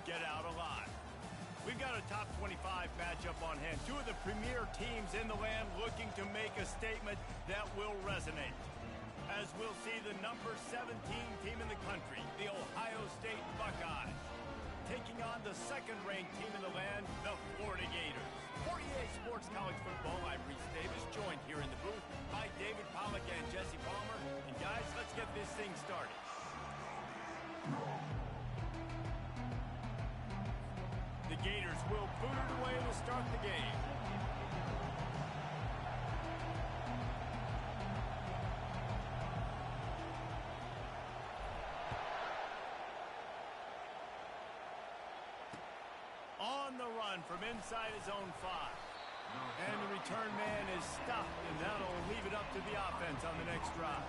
get out alive. We've got a top 25 matchup on hand. Two of the premier teams in the land looking to make a statement that will resonate. As we'll see the number 17 team in the country, the Ohio State Buckeyes, taking on the second-ranked team in the land, the Florida Gators. For EA Sports College Football, I'm Reese Davis, joined here in the booth by David Pollack and Jesse Palmer. And guys, let's get this thing started. The Gators will boot it away to start the game. On the run from inside his own 5. And the return man is stopped, and that'll leave it up to the offense on the next drive.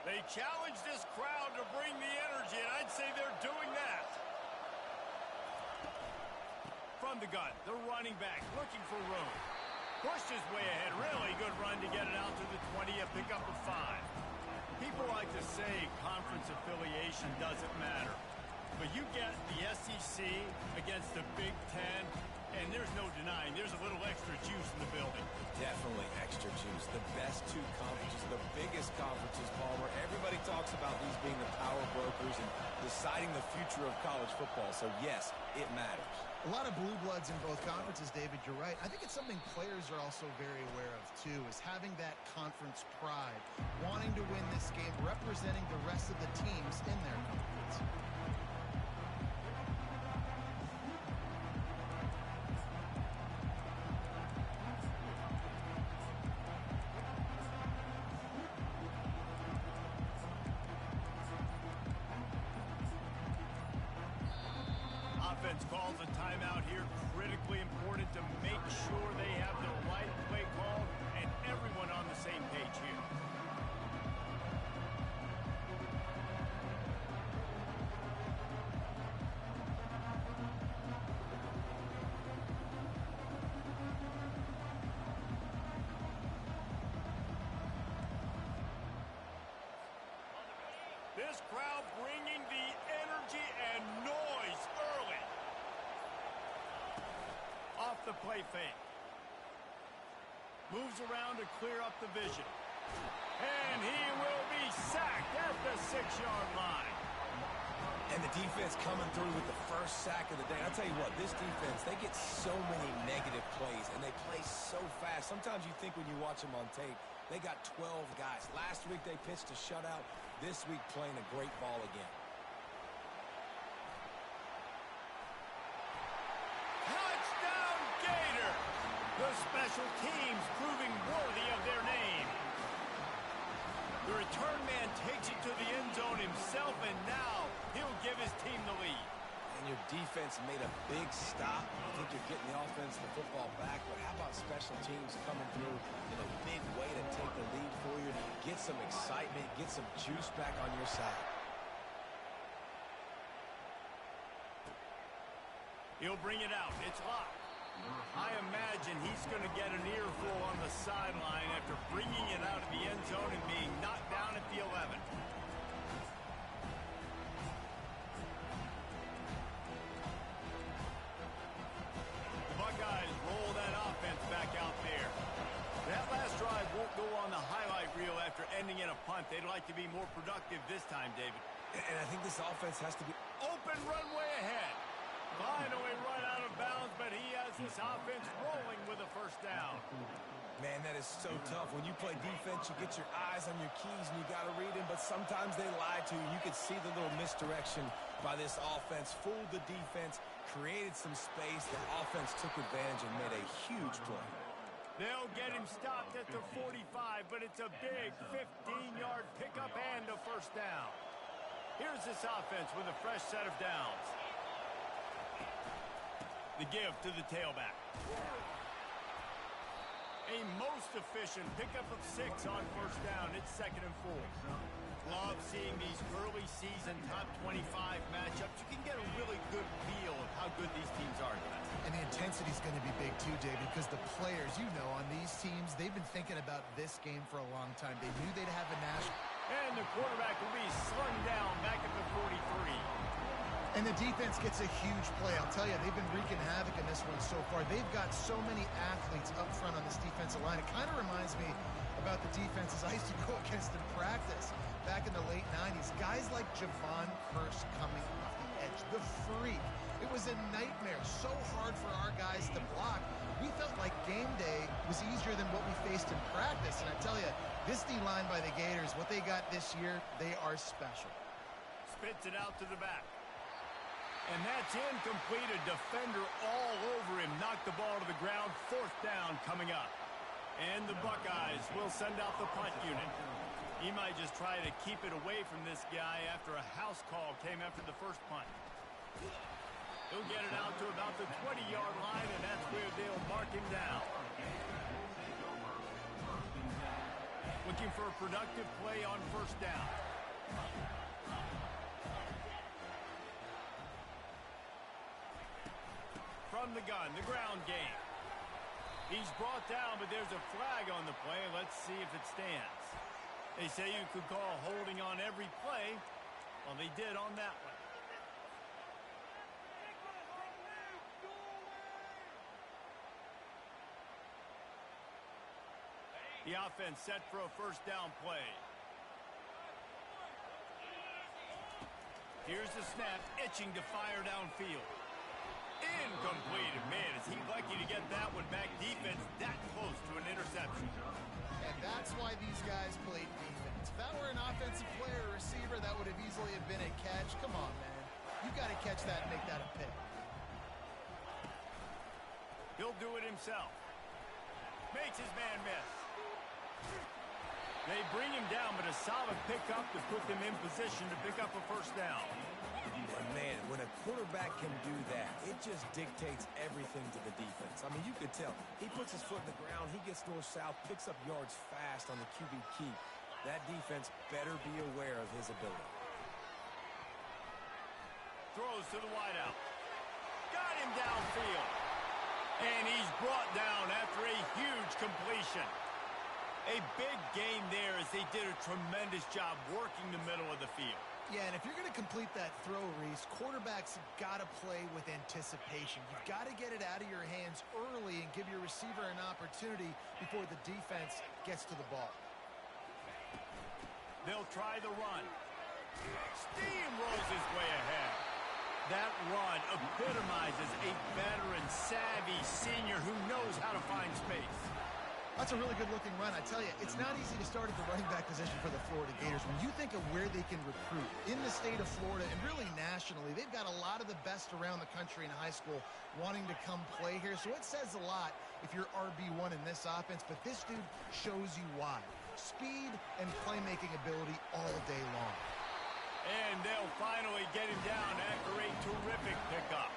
They challenge this crowd to bring the energy, and I'd say they're doing that. From the gun, the running back looking for room. Pushed his way ahead. Really good run to get it out to the 20, a pickup of 5. People like to say conference affiliation doesn't matter. But you get the SEC against the Big Ten, and there's no denying there's a little extra juice in the building. Definitely extra juice. The best two conferences, the biggest conferences, Palmer. Everybody talks about these being the power brokers and deciding the future of college football. So, yes, it matters. A lot of blue bloods in both conferences, David. You're right. I think it's something players are also very aware of, too, is having that conference pride, wanting to win this game, representing the rest of the teams in their conference. Offense calls a timeout here. Critically important to make sure they have the right play call and everyone on the same page here. This crowd bringing the energy and noise early. Off the play fake. Moves around to clear up the vision. And he will be sacked at the 6-yard line. And the defense coming through with the first sack of the day. I'll tell you what, this defense, they get so many negative plays, and they play so fast. Sometimes you think when you watch them on tape, they got 12 guys. Last week they pitched a shutout. This week playing a great ball again. Touchdown, Gator! The special teams proving worthy of their name. The return man takes it to the end zone himself, and now he'll give his team the lead. And your defense made a big stop. I think you're getting the offense the football back, but how about special teams coming through in a big way to take the lead for you, get some excitement, get some juice back on your side. He'll bring it out. It's locked. I imagine he's going to get an earful on the sideline after bringing it out of the end zone and being knocked down at the 11. The Buckeyes roll that offense back out there. That last drive won't go on the highlight reel after ending in a punt. They'd like to be more productive this time, David. And I think this offense has to be open runway ahead. Finally run out of bounds, but he has this offense rolling with a first down. Man, that is so tough. When you play defense, you get your eyes on your keys and you got to read them, but sometimes they lie to you. You could see the little misdirection by this offense, fooled the defense, created some space. The offense took advantage and made a huge play. They'll get him stopped at the 45, but it's a big 15-yard pickup and a first down. Here's this offense with a fresh set of downs. The give to the tailback. A most efficient pickup of 6 on first down. It's 2nd and 4. Love seeing these early season top 25 matchups intensity is going to be big too, David, because the players, you know, on these teams, they've been thinking about this game for a long time. They knew they'd have a national... And the quarterback will be slung down back at the 43. And the defense gets a huge play. I'll tell you, they've been wreaking havoc in this one so far. They've got so many athletes up front on this defensive line. It kind of reminds me about the defenses I used to go against in practice back in the late 90s. Guys like Javon Curse coming off the edge, the freak. It was a nightmare. So hard for our guys to block. We felt like game day was easier than what we faced in practice. And I tell you, this D-line by the Gators, what they got this year, they are special. Spits it out to the back. And that's incomplete. A defender all over him. Knocked the ball to the ground. 4th down coming up. And the Buckeyes will send out the punt unit. He might just try to keep it away from this guy after a house call came after the first punt. He'll get it out to about the 20-yard line, and that's where they'll mark him down. Looking for a productive play on 1st down. From the gun, the ground game. He's brought down, but there's a flag on the play. Let's see if it stands. They say you could call holding on every play. Well, they did on that one. The offense set for a 1st down play. Here's the snap, itching to fire downfield. Incomplete. Man, is he lucky to get that one back. Defense that close to an interception. And that's why these guys played defense. If that were an offensive player or receiver, that would have easily have been a catch. Come on, man. You got to catch that and make that a pick. He'll do it himself. Makes his man miss. They bring him down, but a solid pickup to put them in position to pick up a 1st down. And man, when a quarterback can do that, it just dictates everything to the defense. I mean, you could tell. He puts his foot in the ground, he gets north-south, picks up yards fast on the QB keep. That defense better be aware of his ability. Throws to the wideout. Got him downfield. And he's brought down after a huge completion. A big game there as they did a tremendous job working the middle of the field. Yeah, and if you're going to complete that throw, Reese, quarterbacks have got to play with anticipation. You've got to get it out of your hands early and give your receiver an opportunity before the defense gets to the ball. They'll try the run. Steamrolls his way ahead. That run epitomizes a veteran, savvy senior who knows how to find space. That's a really good-looking run. I tell you, it's not easy to start at the running back position for the Florida Gators. When you think of where they can recruit in the state of Florida and really nationally, they've got a lot of the best around the country in high school wanting to come play here. So it says a lot if you're RB1 in this offense, but this dude shows you why. Speed and playmaking ability all day long. And they'll finally get him down after a terrific pickup.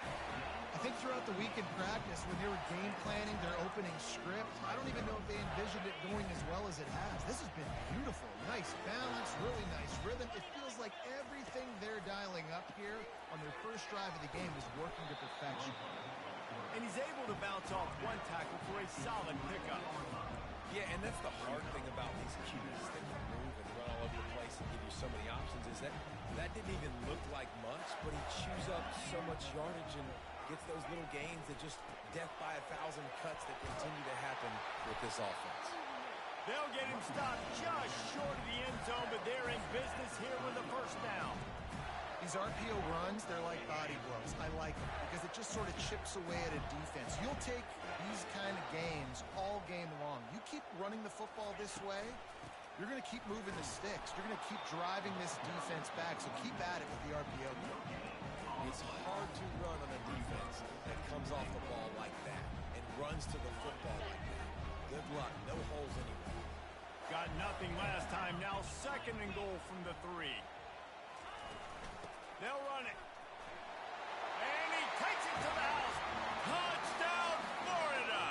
I think throughout the week in practice, when they were game planning their opening script, I don't even know if they envisioned it going as well as it has. This has been beautiful. Nice balance, really nice rhythm. It feels like everything they're dialing up here on their first drive of the game is working to perfection. And he's able to bounce off one tackle for a solid pickup. Yeah, and that's the hard thing about these QBs that can move and run all over the place and give you so many options is that didn't even look like much, but he chews up so much yardage and gets those little gains that just death by 1,000 cuts that continue to happen with this offense. They'll get him stopped just short of the end zone, but they're in business here with a 1st down. These RPO runs, they're like body blows. I like them because it just sort of chips away at a defense. You'll take these kind of games all game long. You keep running the football this way, you're going to keep moving the sticks. You're going to keep driving this defense back, so keep at it with the RPO. It's hard to run on a defense that comes off the ball like that and runs to the football like that. Good luck. No holes anywhere. Got nothing last time. Now 2nd and goal from the 3. They'll run it. And he takes it to the house. Touchdown, Florida.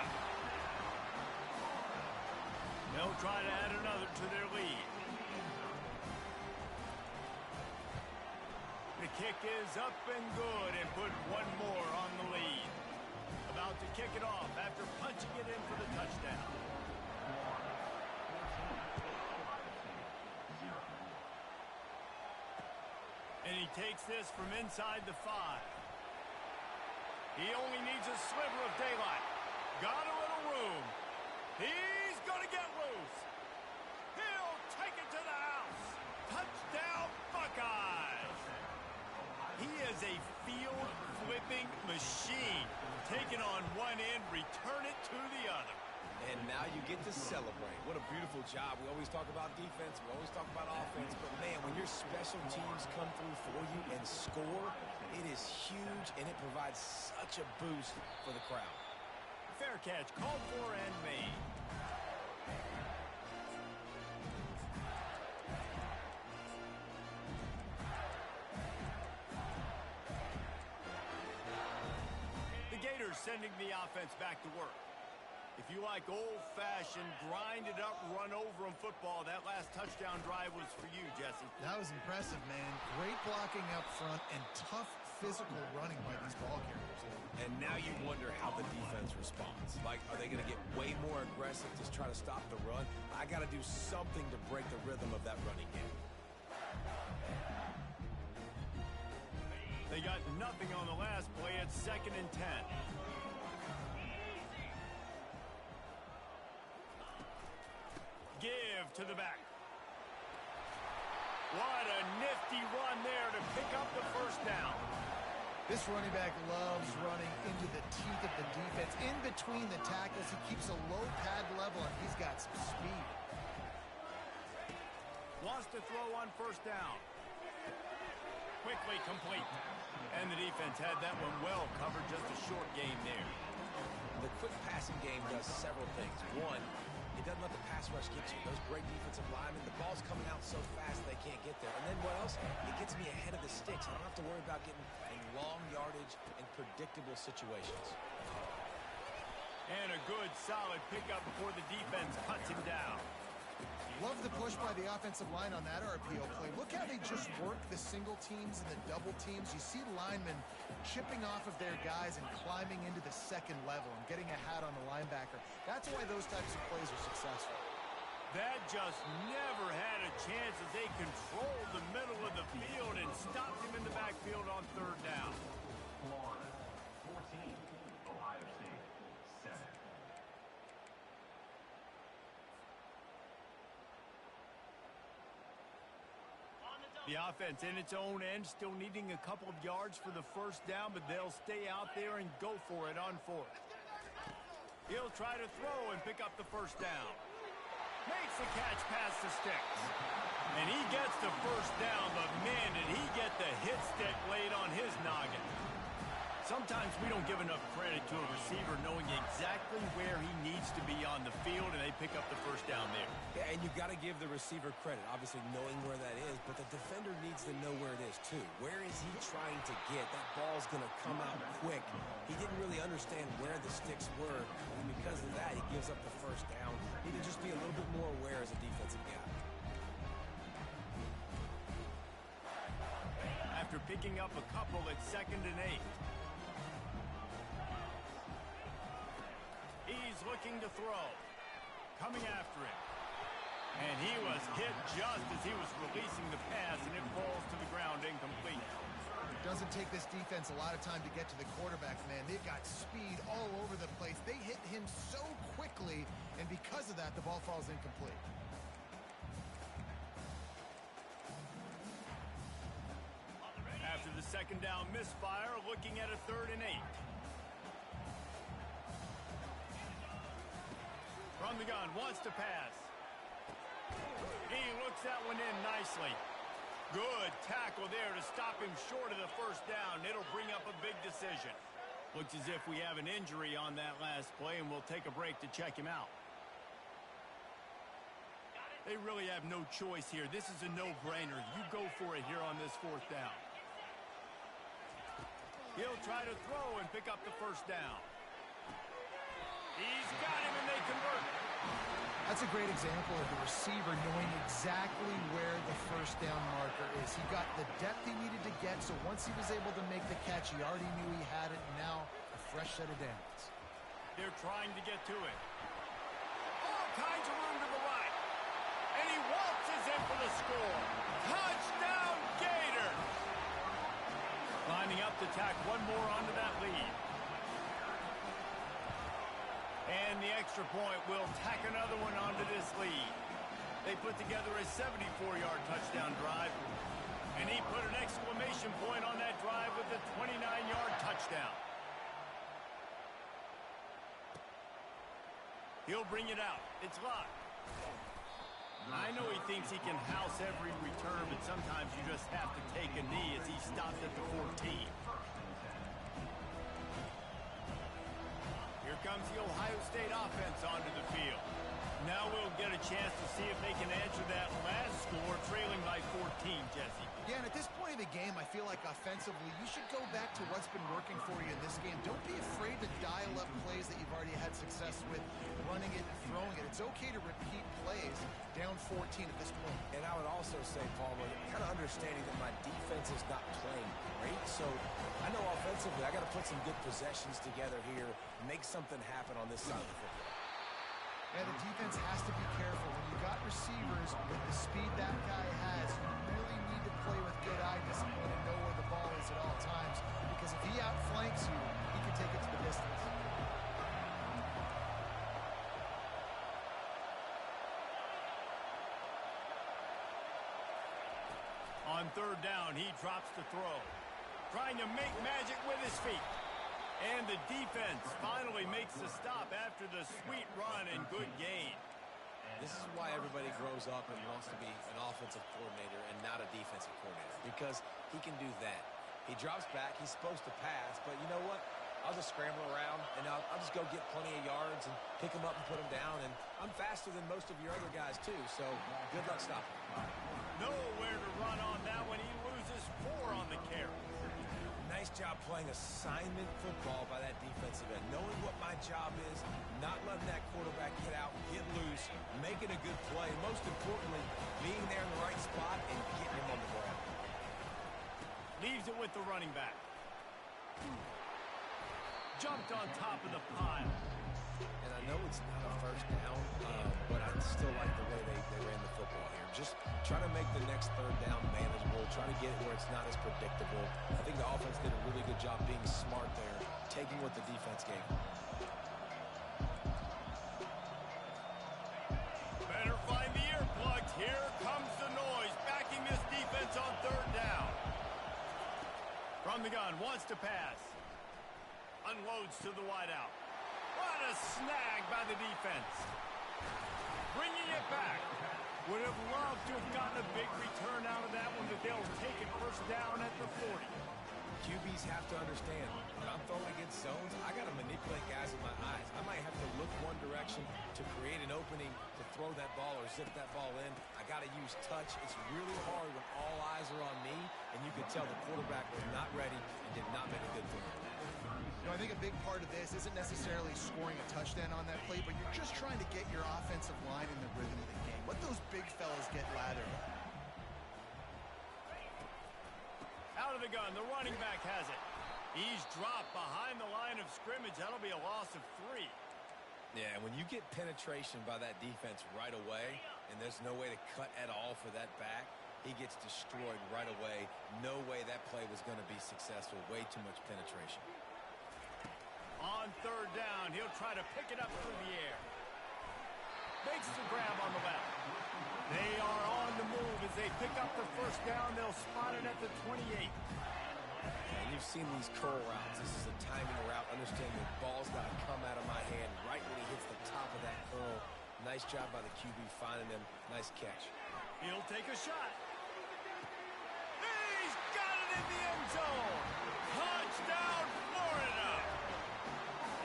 They'll try to add another to their lead. The kick is up and good and put one more on the lead. A About to kick it off after punching it in for the touchdown. And he takes this from inside the 5. He only needs a sliver of daylight. Got a little room. He's going to get loose. He'll take it to the house. Touchdown, Buckeyes. He is a field-flipping machine. Take it on one end, return it to the other. And now you get to celebrate. What a beautiful job. We always talk about defense. We always talk about offense. But, man, when your special teams come through for you and score, it is huge, and it provides such a boost for the crowd. Fair catch, called for and made. The Gators sending the offense back to work. If you like old-fashioned, grind-it-up, run-over-'em football, that last touchdown drive was for you, Jesse. That was impressive, man. Great blocking up front and tough physical running by these ball carriers. And now you wonder how the defense responds. Like, are they going to get way more aggressive to try to stop the run? I got to do something to break the rhythm of that running game. They got nothing on the last play. It's 2nd and 10. Give to the back. What a nifty run there to pick up the first down. This running back loves running into the teeth of the defense. In between the tackles, he keeps a low pad level, and he's got some speed. Wants to throw on first down. Quickly complete. And the defense had that one well covered. Just a short game there. The quick passing game does several things. One, it doesn't let the pass rush get you. Those great defensive linemen, the ball's coming out so fast they can't get there. And then what else? It gets me ahead of the sticks. I don't have to worry about getting in long yardage and predictable situations. And a good, solid pickup before the defense cuts him down. Love the push by the offensive line on that RPO play. Look how they just work the single teams and the double teams. You see linemen chipping off of their guys and climbing into the second level and getting a hat on the linebacker. That's why those types of plays are successful. That just never had a chance as they controlled the middle of the field and stopped him in the backfield on 3rd down. Florida, 14, Ohio State, 7. The offense in its own end, still needing a couple of yards for the first down, but they'll stay out there and go for it on 4th. He'll try to throw and pick up the first down. Makes the catch past the sticks. And he gets the first down, but man, did he get the hit stick laid on his noggin. Sometimes we don't give enough credit to a receiver knowing exactly where he needs to be on the field, and they pick up the first down there. Yeah, and you've got to give the receiver credit, obviously knowing where that is, but the defender needs to know where it is too. Where is he trying to get? That ball's going to come out quick. He didn't really understand where the sticks were, and because of that, he gives up the first down. Need to just be a little bit more aware as a defensive guy. After picking up a couple at 2nd and 8. He's looking to throw. Coming after him. And he was hit just as he was releasing the pass, and it falls to the ground incomplete. It doesn't take this defense a lot of time to get to the quarterback, man. They've got speed all over the place. They hit him so quickly, and because of that, the ball falls incomplete. After the 2nd down misfire, looking at a 3rd and 8. From the gun, wants to pass. He looks that one in nicely. Good tackle there to stop him short of the first down. It'll bring up a big decision. Looks as if we have an injury on that last play, and we'll take a break to check him out. They really have no choice here. This is a no-brainer. You go for it here on this 4th down. He'll try to throw and pick up the first down. He's got him, and they convert it. That's a great example of the receiver knowing exactly where the first down marker is. He got the depth he needed to get, so once he was able to make the catch, he already knew he had it, and now the fresh set of downs. They're trying to get to it. All kinds of room to the right. And he waltzes in for the score. Touchdown, Gators! Lining up to tack one more onto that lead. And the extra point will tack another one onto this lead. They put together a 74-yard touchdown drive. And he put an exclamation point on that drive with a 29-yard touchdown. He'll bring it out. It's locked. I know he thinks he can house every return, but sometimes you just have to take a knee as he stopped at the 14. Here comes the Ohio State offense onto the field. Now we'll get a chance to see if they can answer that last score, trailing by 14, Jesse. Yeah, and at this point of the game, I feel like offensively, you should go back to what's been working for you in this game. Don't be afraid to dial up plays that you've already had success with, running it and throwing it. It's okay to repeat plays down 14 at this point. And I would also say, Palmer, kind of understanding that my defense is not playing great. So I know offensively I got to put some good possessions together here, make something happen on this side of the football. And the defense has to be careful. When you got receivers with the speed that guy has, you really need to play with good eye discipline and know where the ball is at all times. Because if he outflanks you, he can take it to the distance. On third down, he drops the throw. Trying to make magic with his feet. And the defense finally makes the stop after the sweet run and good gain. This is why everybody grows up and wants to be an offensive coordinator and not a defensive coordinator, because he can do that. He drops back. He's supposed to pass, but you know what? I'll just scramble around, and I'll just go get plenty of yards and pick him up and put him down. And I'm faster than most of your other guys, too, so good luck stopping. Nowhere to run on that when he loses 4 on the carry. Nice job playing assignment football by that defensive end. Knowing what my job is, not letting that quarterback get out, get loose, making a good play. Most importantly, being there in the right spot and getting him on the ground. Leaves it with the running back. Jumped on top of the pile. And I know it's not a first down, but I still like the way they ran the football here. Just try to make the next third down manageable, try to get it where it's not as predictable. I think the offense did a really good job being smart there, taking what the defense gave. Better find the earplugs. Here comes the noise, backing this defense on third down. From the gun, wants to pass. Unloads to the wideout. What a snag by the defense. Bringing it back. Would have loved to have gotten a big return out of that one, but they'll take it first down at the 40. QBs have to understand, when I'm throwing against zones, I got to manipulate guys with my eyes. I might have to look one direction to create an opening to throw that ball or zip that ball in. I got to use touch. It's really hard when all eyes are on me, and you can tell the quarterback was not ready and did not make a good throw. You know, I think a big part of this isn't necessarily scoring a touchdown on that play, but you're just trying to get your offensive line in the rhythm of the game. Let those big fellas get lathered. Out of the gun, the running back has it. He's dropped behind the line of scrimmage. That'll be a loss of 3. Yeah, when you get penetration by that defense right away, and there's no way to cut at all for that back, he gets destroyed right away. No way that play was going to be successful. Way too much penetration. On third down, he'll try to pick it up through the air. Makes the grab on the left. They are on the move as they pick up the first down. They'll spot it at the 28. And you've seen these curl routes. This is a timing route. Understand the ball's got to come out of my hand right when he hits the top of that curl. Nice job by the QB finding him. Nice catch. He'll take a shot. He's got it in the end zone. Touchdown, Florida.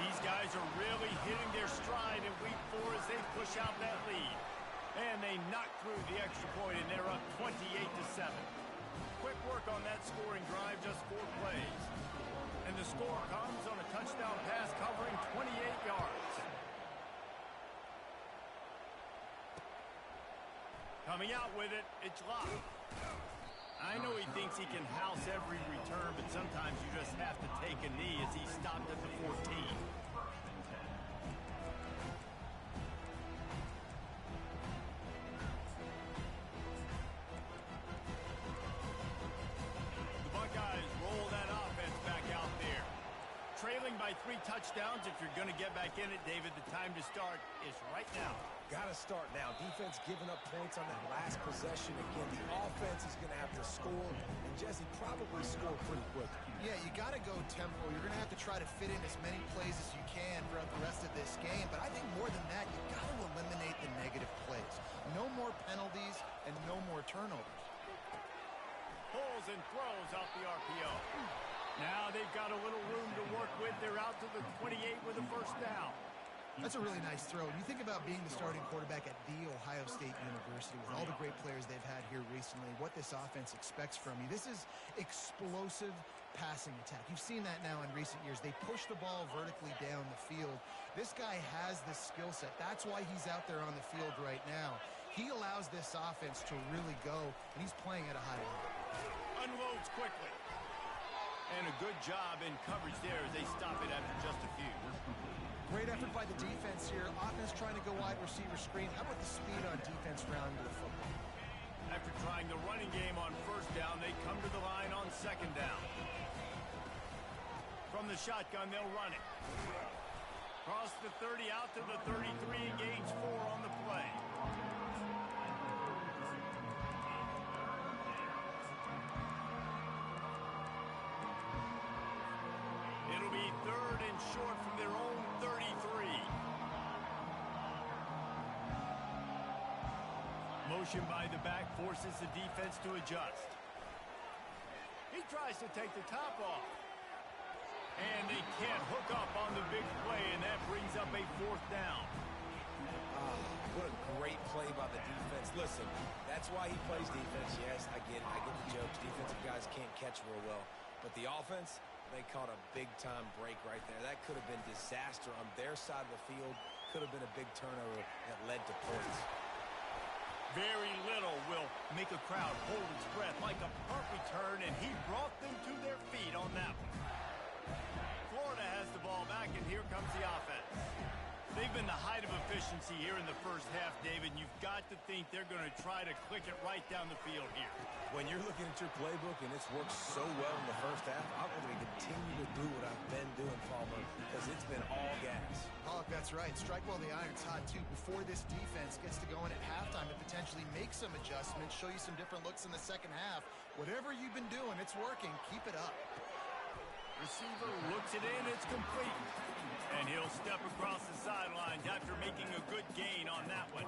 These guys are really hitting their stride in week 4 as they push out that lead. And they knock through the extra point, and they're up 28-7. Quick work on that scoring drive, just 4 plays. And the score comes on a touchdown pass covering 28 yards. Coming out with it, it's locked. I know he thinks he can house every return, but sometimes you just have to take take a knee as he stopped at the 14. The Buckeyes roll that offense back out there. Trailing by 3 touchdowns. If you're going to get back in it, David, the time to start is right now. Got to start now. Defense giving up points on that last possession. Again, the offense is going to have to score, and Jesse probably score pretty quick. Yeah, you got to go tempo. You're going to have to try to fit in as many plays as you can throughout the rest of this game. But I think more than that, you got to eliminate the negative plays. No more penalties and no more turnovers. Pulls and throws off the RPO. Now they've got a little room to work with. They're out to the 28 with a first down. That's a really nice throw. And you think about being the starting quarterback at The Ohio State University with all the great players they've had here recently, what this offense expects from you. This is explosive passing attack. You've seen that now in recent years. They push the ball vertically down the field. This guy has the skill set. That's why he's out there on the field right now. He allows this offense to really go, and he's playing at a high level. Unloads quickly. And a good job in coverage there as they stop it after just a few. Great effort by the defense here. Offense trying to go wide receiver screen. How about the speed on defense rounding the football? After trying the running game on first down, they come to the line on second down. From the shotgun, they'll run it. Cross the 30 out to the 33 and gains 4 on the play. It'll be 3rd and short from their own 33. Motion by the back forces the defense to adjust. He tries to take the top off. And they can't hook up on the big play, and that brings up a 4th down. What a great play by the defense. Listen, that's why he plays defense. Yes, I get it. I get the jokes. Defensive guys can't catch real well. But the offense, they caught a big-time break right there. That could have been disaster on their side of the field. Could have been a big turnover that led to points. Very little will make a crowd hold its breath like a punt return, and he brought them to their feet on that one. Florida has the ball back, and here comes the offense. They've been the height of efficiency here in the first half, David. You've got to think they're going to try to click it right down the field here. When you're looking at your playbook and it's worked so well in the first half, I'm going to continue to do what I've been doing, Palmer, because it's been all gas. Oh, that's right. Strike while the iron's hot, too, before this defense gets to going at halftime to potentially make some adjustments, show you some different looks in the second half. Whatever you've been doing, it's working. Keep it up. Receiver looks it in. It's complete. And he'll step across the sidelines after making a good gain on that one.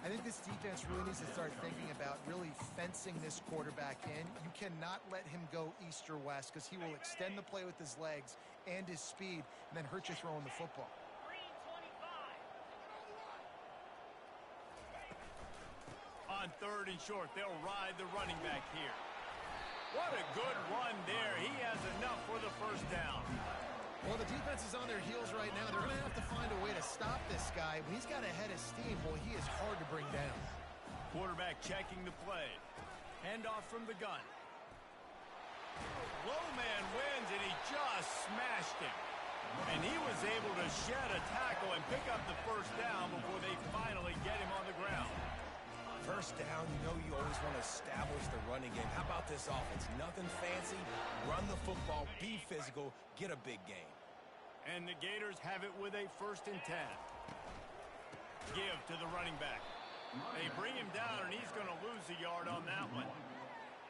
I think this defense really needs to start thinking about really fencing this quarterback in. You cannot let him go east or west because he will extend the play with his legs and his speed and then hurt you throwing the football. On 3rd and short, they'll ride the running back here. What a good run there. He has enough for the first down. Well, the defense is on their heels right now. They're going to have to find a way to stop this guy. When he's got a head of steam, boy, he is hard to bring down. Quarterback checking the play. Handoff from the gun. Low man wins, and he just smashed him. And he was able to shed a tackle and pick up the first down before they finally get him on the ground. First down, you know you always want to establish the running game. How about this offense? Nothing fancy. Run the football, be physical, get a big game. And the Gators have it with a 1st and 10. Give to the running back. They bring him down, and he's going to lose a yard on that one.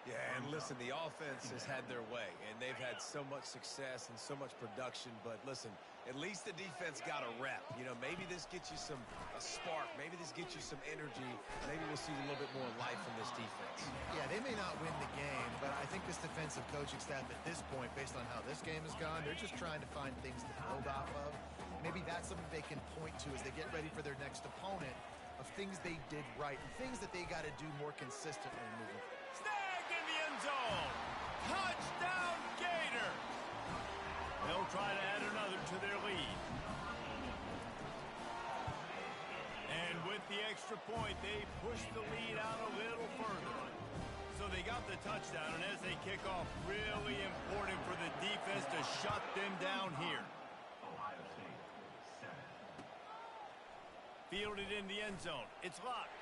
Yeah, and listen, the offense has had their way, and they've had so much success and so much production. But listen, at least the defense got a rep. You know, maybe this gets you a spark. Maybe this gets you some energy. Maybe we'll see a little bit more life from this defense. Yeah, they may not win the game, but I think this defensive coaching staff at this point, based on how this game has gone, they're just trying to find things to build off of. Maybe that's something they can point to as they get ready for their next opponent, of things they did right and things that they got to do more consistently moving forward. Snagged in the end zone. Touchdown, Gator. They'll try to add another to their lead. And with the extra point, they push the lead out a little further. So they got the touchdown, and as they kick off, really important for the defense to shut shut them down here. Ohio State, 7. Fielded in the end zone. It's locked.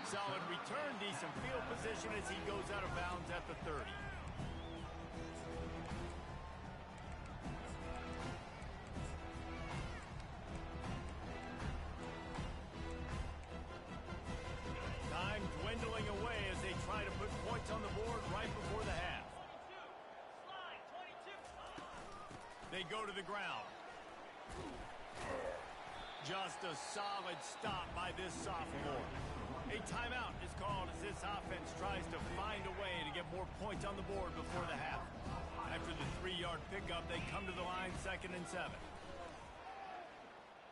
Solid return, decent field position as he goes out of bounds at the 30. Time dwindling away as they try to put points on the board right before the half. They go to the ground. Just a solid stop by this sophomore. A timeout is called as this offense tries to find a way to get more points on the board before the half. After the 3-yard pickup, they come to the line 2nd and 7.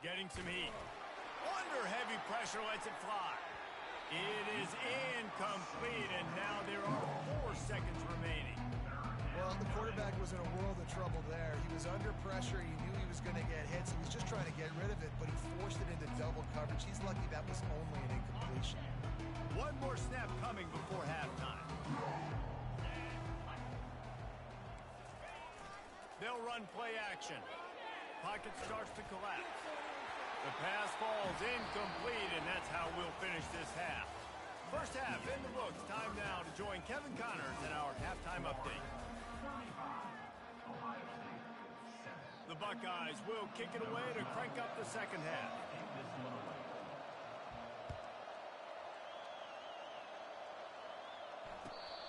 Getting some heat. Under heavy pressure, lets it fly. It is incomplete, and now there are 4 seconds remaining. Well, the quarterback was in a world of trouble there. He was under pressure. He knew he was going to get hit, so he was just trying to get rid of it, but he forced it into double coverage. He's lucky that was only an incompletion. One more snap coming before halftime. They'll run play action. Pocket starts to collapse. The pass falls incomplete, and that's how we'll finish this half. First half in the books. Time now to join Kevin Connors in our halftime update. The Buckeyes will kick it away to crank up the second half.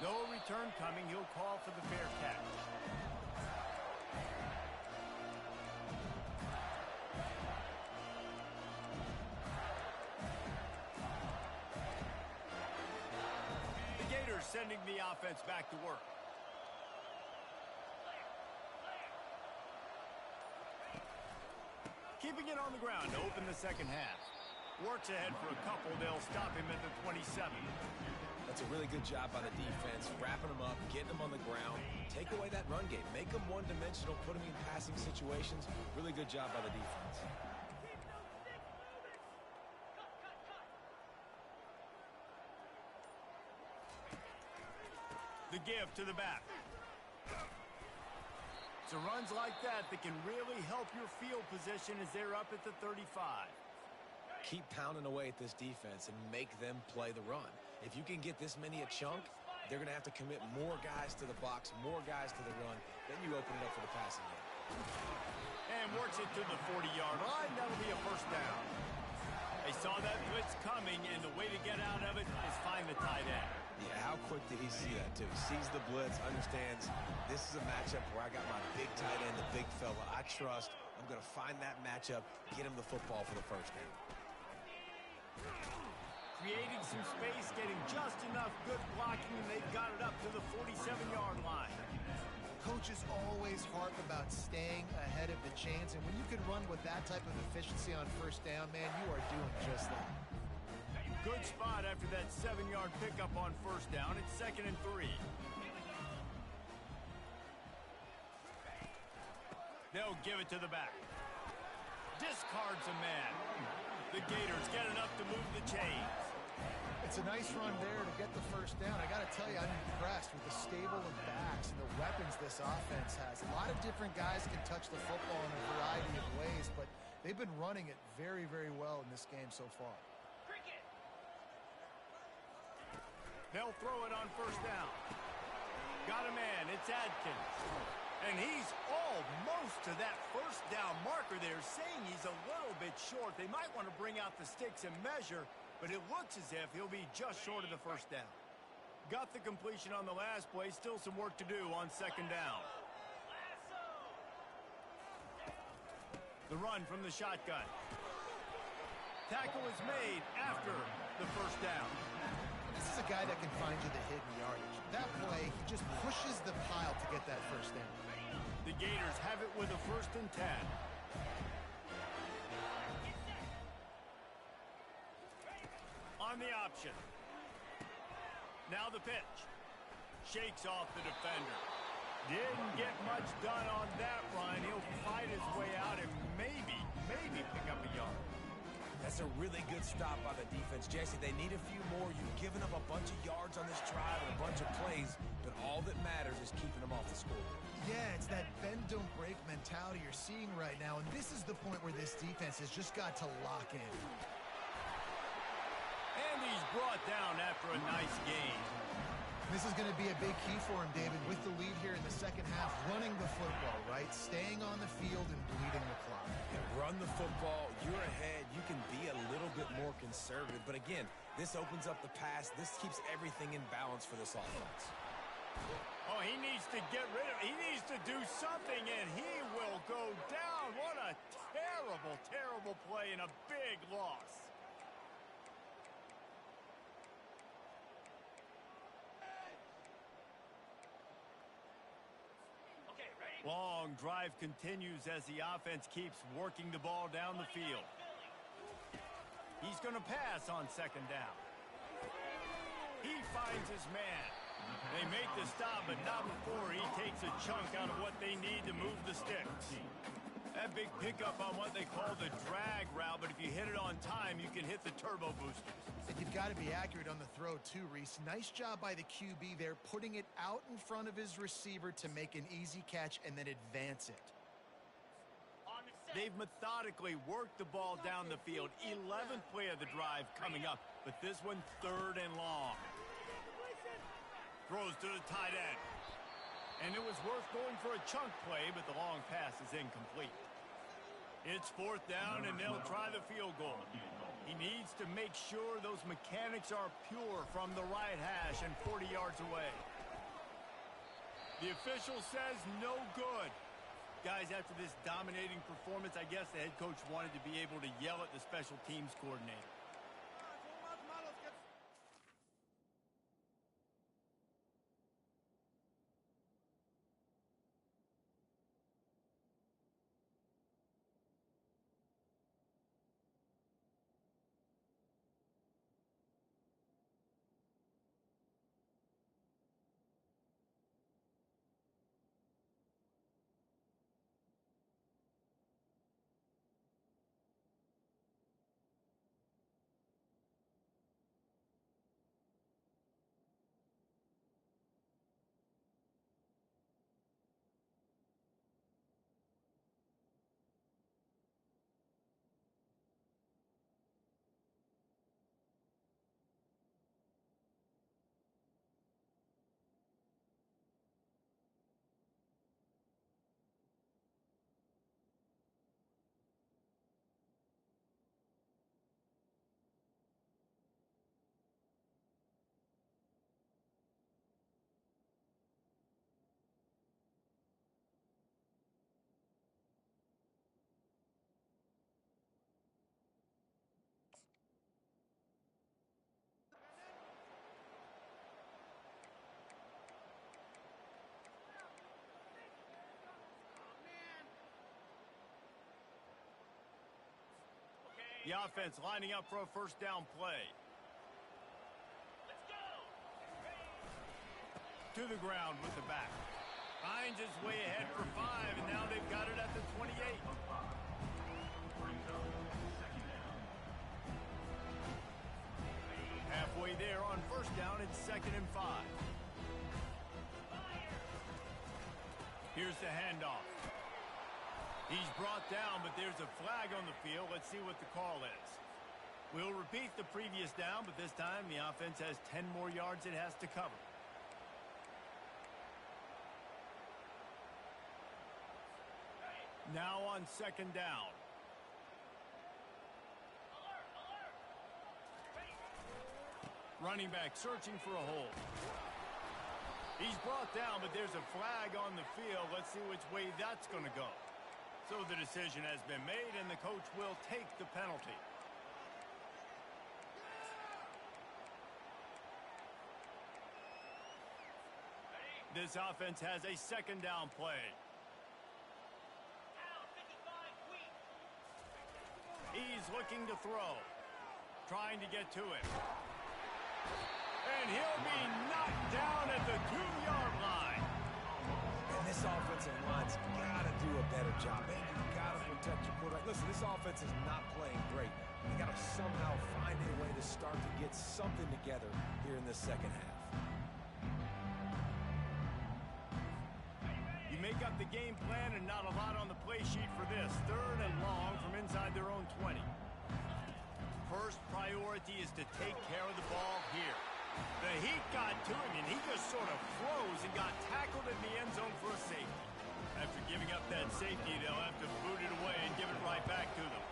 No return coming. He'll call for the fair catch. The Gators sending the offense back to work. Keeping it on the ground to open the second half. Works ahead for a couple. They'll stop him at the 27. That's a really good job by the defense, wrapping them up, getting them on the ground. Take away that run game. Make them one-dimensional, put them in passing situations. Really good job by the defense. The give to the back. So runs like that can really help your field position as they're up at the 35. Keep pounding away at this defense and make them play the run. If you can get this many a chunk, they're going to have to commit more guys to the box, more guys to the run. Then you open it up for the passing game. And works it to the 40-yard line. That'll be a first down. They saw that blitz coming, and the way to get out of it is find the tight end. Yeah, how quick did he see that, too? Sees the blitz, understands this is a matchup where I got my big tight end, the big fella I trust. I'm going to find that matchup, get him the football for the first down. Creating some space, getting just enough good blocking, and they've got it up to the 47-yard line. Coaches always harp about staying ahead of the chains, and when you can run with that type of efficiency on first down, man, you are doing just that. Good spot after that 7-yard pickup on first down. It's 2nd and 3. They'll give it to the back. Discards a man. The Gators get enough to move the chains. It's a nice run there to get the first down. I got to tell you, I'm impressed with the stable of backs and the weapons this offense has. A lot of different guys can touch the football in a variety of ways, but they've been running it very, very well in this game so far. They'll throw it on first down. Got a man. It's Adkins. And he's almost to that first down marker there, saying he's a little bit short. They might want to bring out the sticks and measure, but it looks as if he'll be just short of the first down. Got the completion on the last play. Still some work to do on second down. The run from the shotgun. Tackle is made after the first down. This is a guy that can find you the hidden yardage. That play, he just pushes the pile to get that first down. The Gators have it with a 1st and 10. On the option. Now the pitch. Shakes off the defender. Didn't get much done on that run. He'll fight his way out and maybe pick up a yard. That's a really good stop by the defense. Jesse, they need a few more. You've given up a bunch of yards on this drive and a bunch of plays, but all that matters is keeping them off the score. Yeah, it's that bend don't break mentality you're seeing right now, and this is the point where this defense has just got to lock in. And he's brought down after a nice game. This is going to be a big key for him, David, with the lead here in the second half, running the football, right? Staying on the field and bleeding the clock. And run the football, you're ahead, you can be a little bit more conservative. But again, this opens up the pass. This keeps everything in balance for this offense. Oh, he needs to get rid of it. He needs to do something, and he will go down. What a terrible, terrible play and a big loss. Long drive continues as the offense keeps working the ball down the field. He's going to pass on second down. He finds his man. They make the stop, but not before he takes a chunk out of what they need to move the sticks. That big pickup on what they call the drag route, but if you hit it on time, you can hit the turbo boosters. And you've got to be accurate on the throw too, Reese. Nice job by the QB there, putting it out in front of his receiver to make an easy catch and then advance it. They've methodically worked the ball down the field. 11th play of the drive coming up, but this one third and long. Throws to the tight end. And it was worth going for a chunk play, but the long pass is incomplete. It's fourth down, and they'll try the field goal. He needs to make sure those mechanics are pure from the right hash and 40 yards away. The official says no good. Guys, after this dominating performance, I guess the head coach wanted to be able to yell at the special teams coordinator. The offense lining up for a first down play. Let's go. To the ground with the back. Finds his way ahead for 5, and now they've got it at the 28. Halfway there on first down, it's 2nd and 5. Here's the handoff. He's brought down, but there's a flag on the field. Let's see what the call is. We'll repeat the previous down, but this time the offense has 10 more yards it has to cover. Now on 2nd down. Running back searching for a hole. He's brought down, but there's a flag on the field. Let's see which way that's going to go. So the decision has been made, and the coach will take the penalty. This offense has a 2nd down play. He's looking to throw. Trying to get to it. And he'll be knocked down at the 2-yard line. And this offensive line's got to do a better job. Man, you've got to protect your quarterback. Listen, this offense is not playing great. You got to somehow find a way to start to get something together here in the second half. You make up the game plan and not a lot on the play sheet for this. 3rd and long from inside their own 20. First priority is to take care of the ball here. The heat got to him, and he just sort of froze and got tackled in the end zone for a safety. After giving up that safety, they'll have to boot it away and give it right back to them.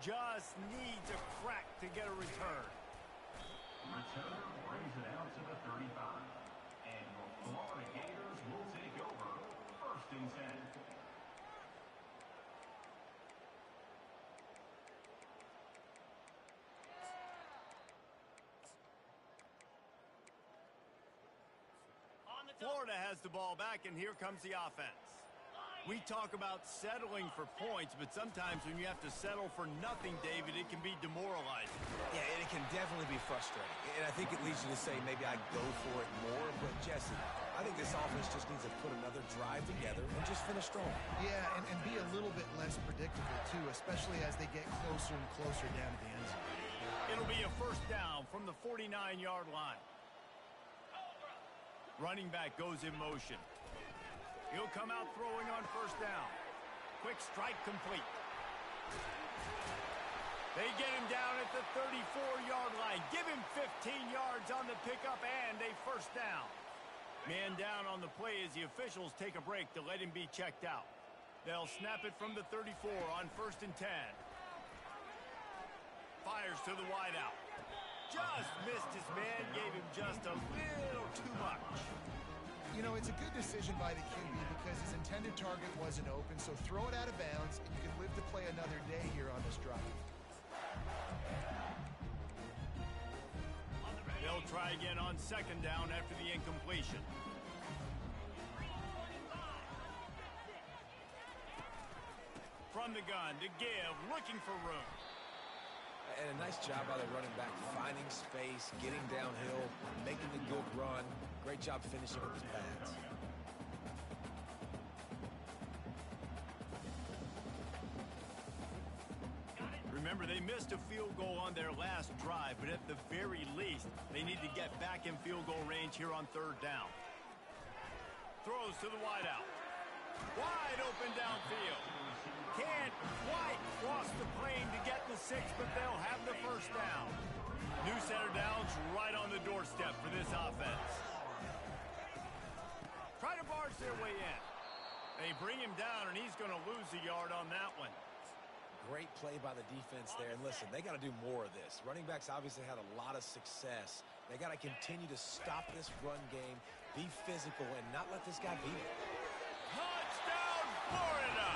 Just needs a crack to get a return. Returner brings it out to the 35. And your Florida Gators will take over 1st and 10. Florida has the ball back, and here comes the offense. We talk about settling for points, but sometimes when you have to settle for nothing, David, it can be demoralizing. Yeah, and it can definitely be frustrating. And I think it leads you to say maybe I go for it more. But, Jesse, I think this offense just needs to put another drive together and just finish strong. Yeah, and be a little bit less predictable, too, especially as they get closer and closer down to the end zone. It'll be a 1st down from the 49-yard line. Running back goes in motion. He'll come out throwing on 1st down. Quick strike complete. They get him down at the 34-yard line. Give him 15 yards on the pickup and a 1st down. Man down on the play as the officials take a break to let him be checked out. They'll snap it from the 34 on 1st and 10. Fires to the wideout. Just missed his man, gave him just a little too much. You know, it's a good decision by the QB because his intended target wasn't open, so throw it out of bounds, and you can live to play another day here on this drive. They'll try again on 2nd down after the incompletion. From the gun to give, looking for room. And a nice job by the running back, finding space, getting downhill, making a good run. Great job finishing with his pads. Remember, they missed a field goal on their last drive, but at the very least, they need to get back in field goal range here on 3rd down. Throws to the wideout. Wide open downfield. Can't quite cross the plane to get the 6, but they'll have the 1st down. New set of downs right on the doorstep for this offense. Try to barge their way in. They bring him down, and he's going to lose a yard on that one. Great play by the defense there. And listen, they got to do more of this. Running backs obviously had a lot of success. They got to continue to stop this run game, be physical, and not let this guy beat it. Touchdown, Florida!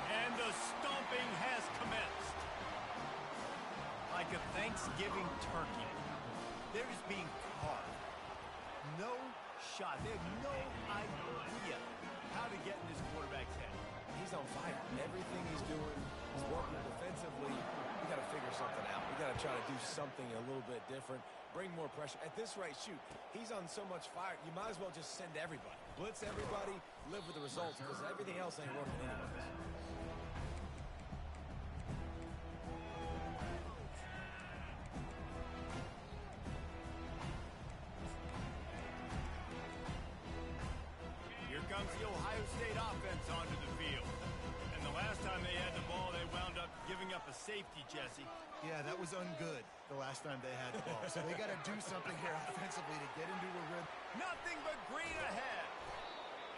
And the stomping has commenced. Like a Thanksgiving turkey, they're just being carved. No shot. They have no idea how to get in this quarterback's head. He's on fire. Everything he's doing is working defensively. We got to figure something out. We got to try to do something a little bit different. Bring more pressure. At this rate, shoot, he's on so much fire, you might as well just send everybody. Blitz everybody, live with the results, because everything else ain't working anyways. Here comes the Ohio State offense onto the field. And the last time they had the ball, they wound up giving up a safety, Jesse. Yeah, that was ungood the last time they had the ball. So they got to do something here offensively to get into a rhythm. Nothing but green ahead.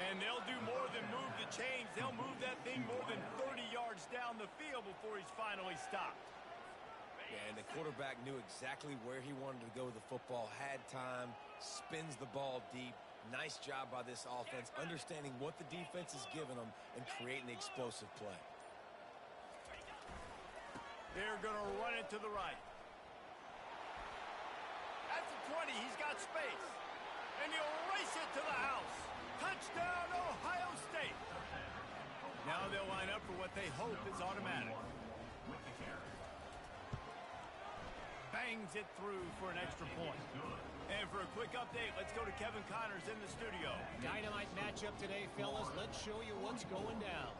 And they'll do more than move the chains. They'll move that thing more than 30 yards down the field before he's finally stopped. Yeah, and the quarterback knew exactly where he wanted to go with the football, had time, spins the ball deep. Nice job by this offense, understanding what the defense is giving them and creating the explosive play. They're going to run it to the right. At the 20, he's got space. And he'll race it to the house. Touchdown, Ohio State. Now they'll line up for what they hope is automatic. Bangs it through for an extra point. And for a quick update, let's go to Kevin Connors in the studio. Dynamite matchup today, fellas. Let's show you what's going down.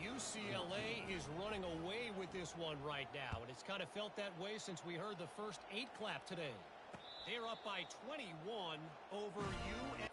UCLA is running away with this one right now, and it's kind of felt that way since we heard the first 8 clap today. They're up by 21 over USC.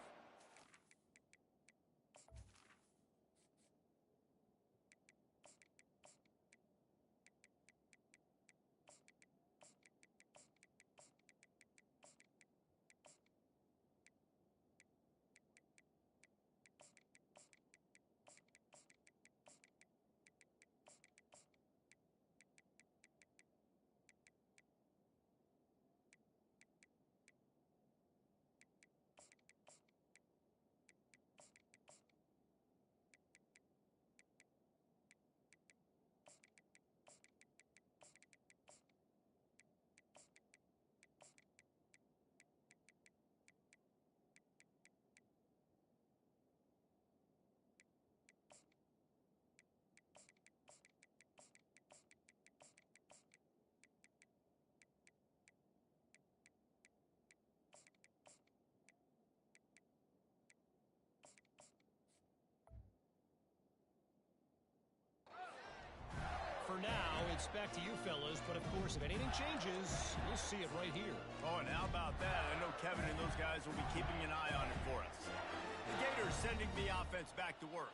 For now, it's back to you fellas, but of course, if anything changes, you'll see it right here. Oh, and how about that? I know Kevin and those guys will be keeping an eye on it for us. The Gators sending the offense back to work.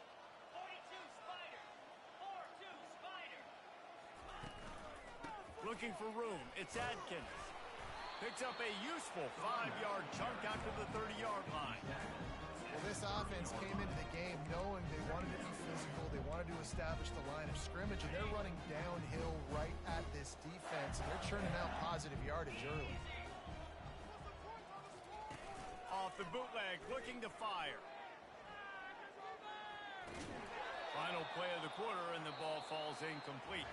42 Spider. 4-2 Spider. Looking for room. It's Adkins. Picks up a useful 5-yard chunk after the 30-yard line. Well, this offense came into the game knowing they wanted to be physical, they wanted to establish the line of scrimmage, and they're running downhill right at this defense, and they're churning out positive yardage early. Off the bootleg, looking to fire. Final play of the quarter, and the ball falls incomplete.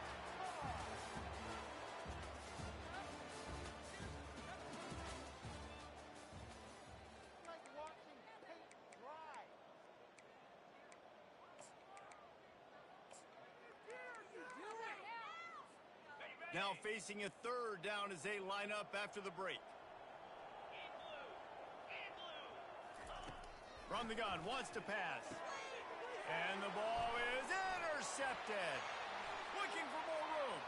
Now facing a third down as they line up after the break. From the gun, wants to pass. And the ball is intercepted. Looking for more room.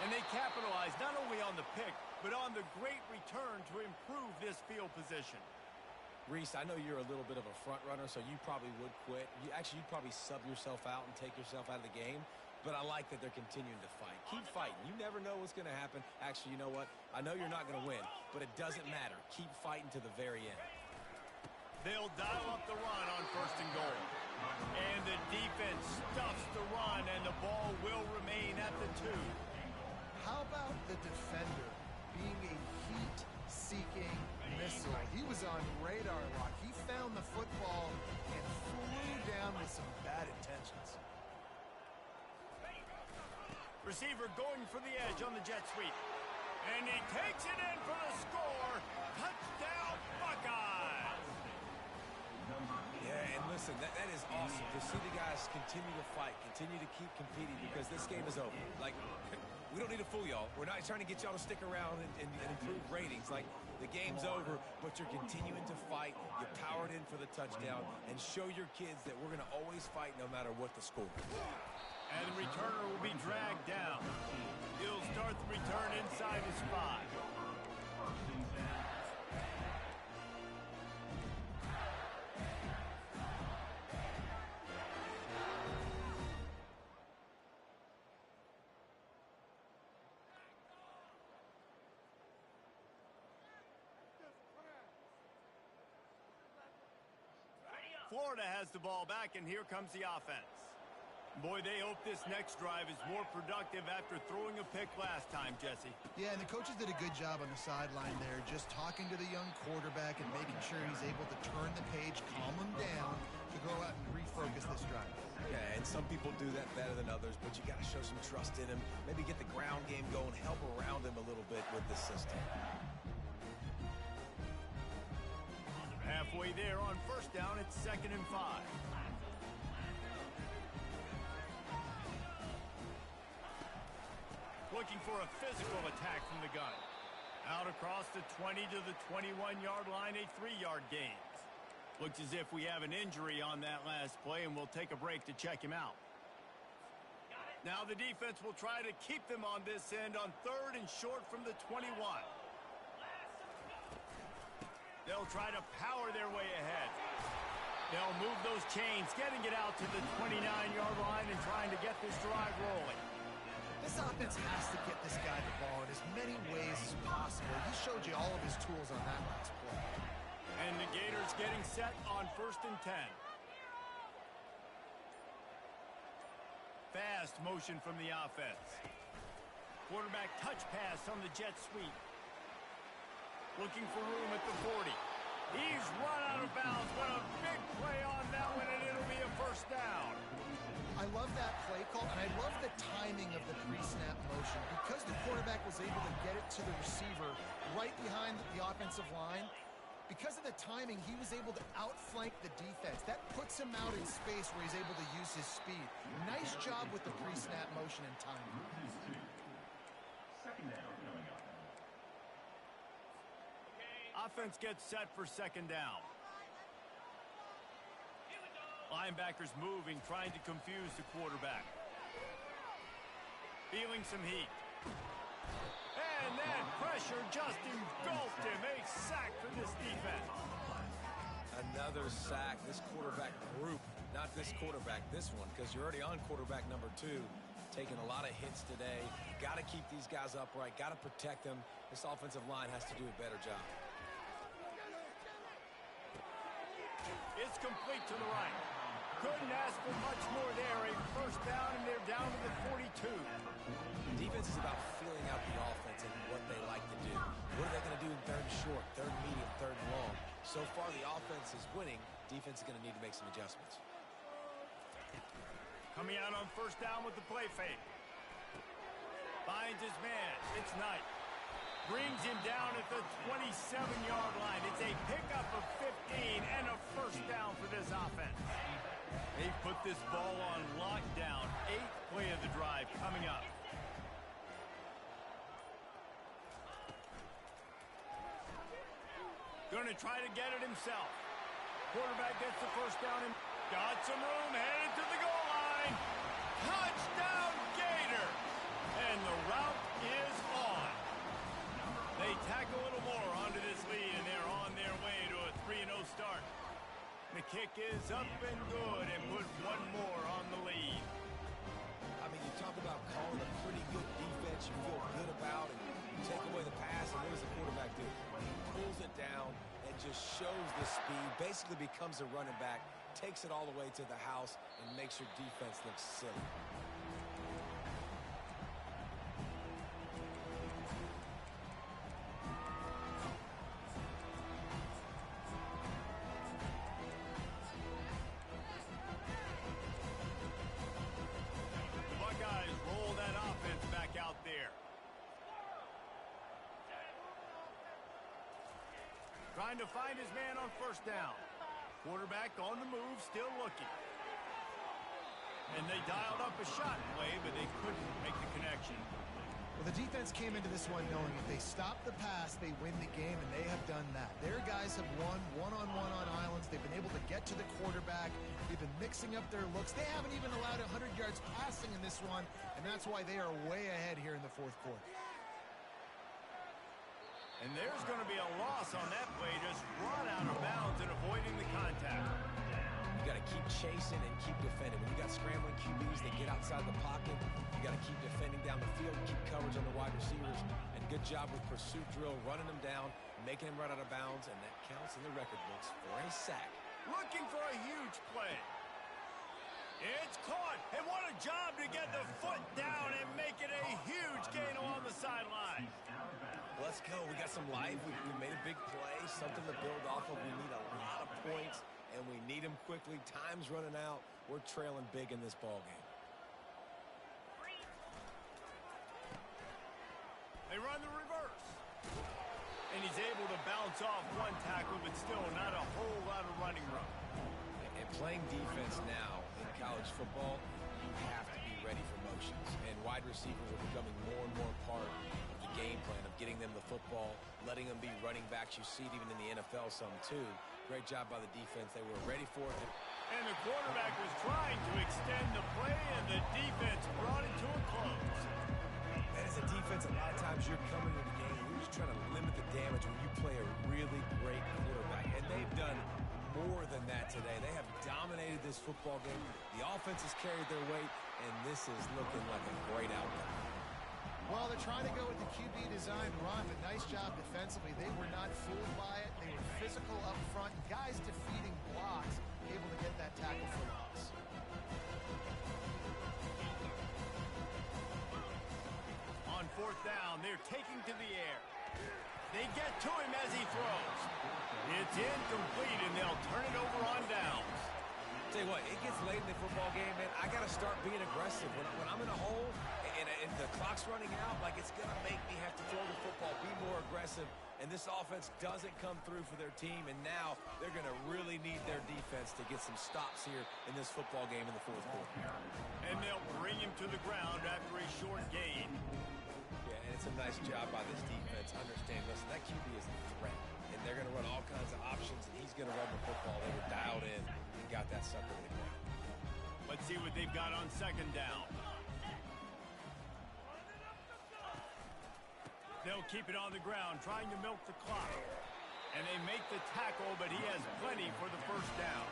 And they capitalize not only on the pick, but on the great return to improve this field position. Reese, I know you're a little bit of a front runner, so you probably would quit. You'd probably sub yourself out and take yourself out of the game. But I like that they're continuing to fight. Keep fighting. You never know what's going to happen. Actually, you know what? I know you're not going to win, but it doesn't matter. Keep fighting to the very end. They'll dial up the run on 1st and goal. And the defense stuffs the run, and the ball will remain at the 2. How about the defender being a heat-seeking missile? He was on radar lock. He found the football and flew down with some bad intentions. Receiver going for the edge on the jet sweep. And he takes it in for the score. Touchdown, Buckeyes! Yeah, and listen, that is awesome to see the guys continue to fight, continue to keep competing, because this game is over. Like, we don't need to fool y'all. We're not trying to get y'all to stick around and improve ratings. Like, the game's over, but you're continuing to fight. You powered in for the touchdown, and show your kids that we're going to always fight no matter what the score. And the returner will be dragged down. He'll start the return inside his 5. Florida has the ball back, and here comes the offense. Boy, they hope this next drive is more productive after throwing a pick last time, Jesse. Yeah, and the coaches did a good job on the sideline there, just talking to the young quarterback and making sure he's able to turn the page, calm him down to go out and refocus this drive. Yeah, and some people do that better than others, but you got to show some trust in him. Maybe get the ground game going, help around him a little bit with the system. Halfway there on 1st down, it's 2nd and 5. Looking for a physical attack from the gun. Out across the 20 to the 21-yard line, a 3-yard gain. Looks as if we have an injury on that last play, and we'll take a break to check him out. Now the defense will try to keep them on this end on 3rd and short from the 21. they'll try to power their way ahead. They'll move those chains, getting it out to the 29-yard line and trying to get this drive rolling. This offense has to get this guy the ball in as many ways as possible. He showed you all of his tools on that last play. And the Gators getting set on 1st and 10. Fast motion from the offense. Quarterback touch pass on the jet sweep. Looking for room at the 40. He's run out of bounds, but a big play on that one, and it'll be a first down. I love that play call, and I love the timing of the pre-snap motion. Because the quarterback was able to get it to the receiver right behind the offensive line, because of the timing, he was able to outflank the defense. That puts him out in space where he's able to use his speed. Nice job with the pre-snap motion and timing. Second down coming up. Offense gets set for 2nd down. Linebackers moving, trying to confuse the quarterback. Feeling some heat. And then pressure just engulfed him. A sack for this defense. Another sack. This quarterback group, not this quarterback, this one, because you're already on quarterback number 2. Taking a lot of hits today. Got to keep these guys upright. Got to protect them. This offensive line has to do a better job. It's complete to the right. Couldn't ask for much more there. A first down, and they're down to the 42. Defense is about feeling out the offense and what they like to do. What are they going to do in 3rd and short, 3rd and medium, 3rd and long? So far, the offense is winning. Defense is going to need to make some adjustments. Coming out on 1st down with the play fake. Finds his man. It's Knight. Brings him down at the 27-yard line. It's a pickup of 15 and a first down for this offense. They've put this ball on lockdown. 8th play of the drive coming up. Going to try to get it himself. Quarterback gets the first down and got some room, headed to the goal line. Touchdown, Gator! And the route is on. They tack a little more onto this lead, and they're on their way to a 3-0 start. The kick is up and good, and put one more on the lead. I mean, you talk about calling a pretty good defense you feel good about, and you take away the pass, and what does the quarterback do? He pulls it down and just shows the speed, basically becomes a running back, takes it all the way to the house, and makes your defense look silly. Trying to find his man on 1st down. Quarterback on the move, still looking. And they dialed up a shot play, but they couldn't make the connection. Well, the defense came into this one knowing if they stop the pass, they win the game, and they have done that. Their guys have won one-on-one on islands. They've been able to get to the quarterback. They've been mixing up their looks. They haven't even allowed 100 yards passing in this one, and that's why they are way ahead here in the 4th quarter. And there's going to be a loss on that play, just run out of bounds and avoiding the contact. You got to keep chasing and keep defending. When you got scrambling QBs that get outside the pocket, you got to keep defending down the field, keep coverage on the wide receivers, and good job with pursuit drill, running them down, making them run out of bounds, and that counts in the record books for a sack. Looking for a huge play. It's caught, and what a job to get the foot down and make it a huge gain along the sideline. Let's go. We got some life. We made a big play, something to build off of. We need a lot of points, and we need them quickly. Time's running out. We're trailing big in this ball game. They run the reverse. And he's able to bounce off one tackle, but still not a whole lot of running room. And playing defense now in college football, you have to be ready for motions. And wide receivers are becoming more and more part of the game plan of getting them the football, letting them be running backs. You see it even in the NFL some too. Great job by the defense. They were ready for it. And the quarterback was trying to extend the play, and the defense brought it to a close. And as a defense, a lot of times you're coming to the game, you're just trying to limit the damage when you play a really great quarterback. this football game. The offense has carried their weight, and this is looking like a great outcome. Well, they're trying to go with the QB design run, but nice job defensively. They were not fooled by it. They were physical up front. Guys defeating blocks, able to get that tackle for loss. On fourth down, they're taking to the air. They get to him as he throws. It's incomplete, and they'll turn it over on downs. Tell you what, it gets late in the football game, man. I got to start being aggressive. When I'm in a hole and the clock's running out, like, it's going to make me have to throw the football, be more aggressive. And this offense doesn't come through for their team, and now they're going to really need their defense to get some stops here in this football game in the fourth quarter. And they'll bring him to the ground after a short gain. Yeah, and it's a nice job by this defense. Understand, listen, that QB is a threat, and they're going to run all kinds of options, and he's going to run the football. They were dialed in and got that sucker in the ground. Let's see what they've got on second down. They'll keep it on the ground, trying to milk the clock. And they make the tackle, but he has plenty for the first down.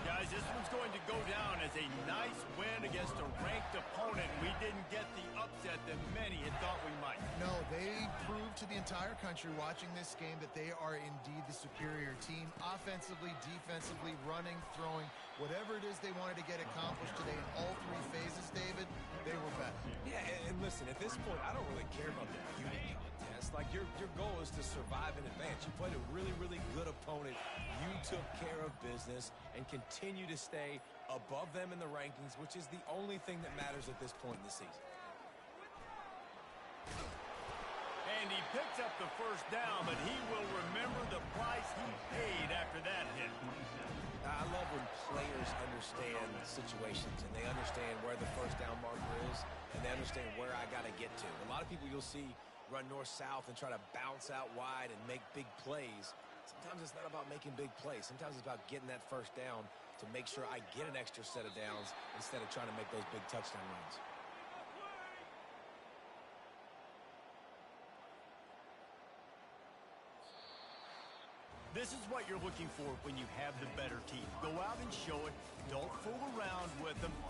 Guys, this one's going to go down as a nice win against a ranked opponent. We didn't get the upset that many had thought we might. No, they proved to the entire country watching this game that they are indeed the superior team. Offensively, defensively, running, throwing, whatever it is they wanted to get accomplished today in all three phases, David, they were better. Yeah, and listen, at this point, I don't really care about the beauty contest. Like, your goal is to survive and advance. You played a really, really good opponent. You took care of business and continue to stay above them in the rankings, which is the only thing that matters at this point in the season. And he picks up the first down, but he will remember the price he paid after that hit. I love when players understand situations and they understand where the first down marker is and they understand where I got to get to. A lot of people you'll see run north-south and try to bounce out wide and make big plays. Sometimes it's not about making big plays. Sometimes it's about getting that first down to make sure I get an extra set of downs instead of trying to make those big touchdown runs. This is what you're looking for when you have the better team. Go out and show it. Don't fool around with them.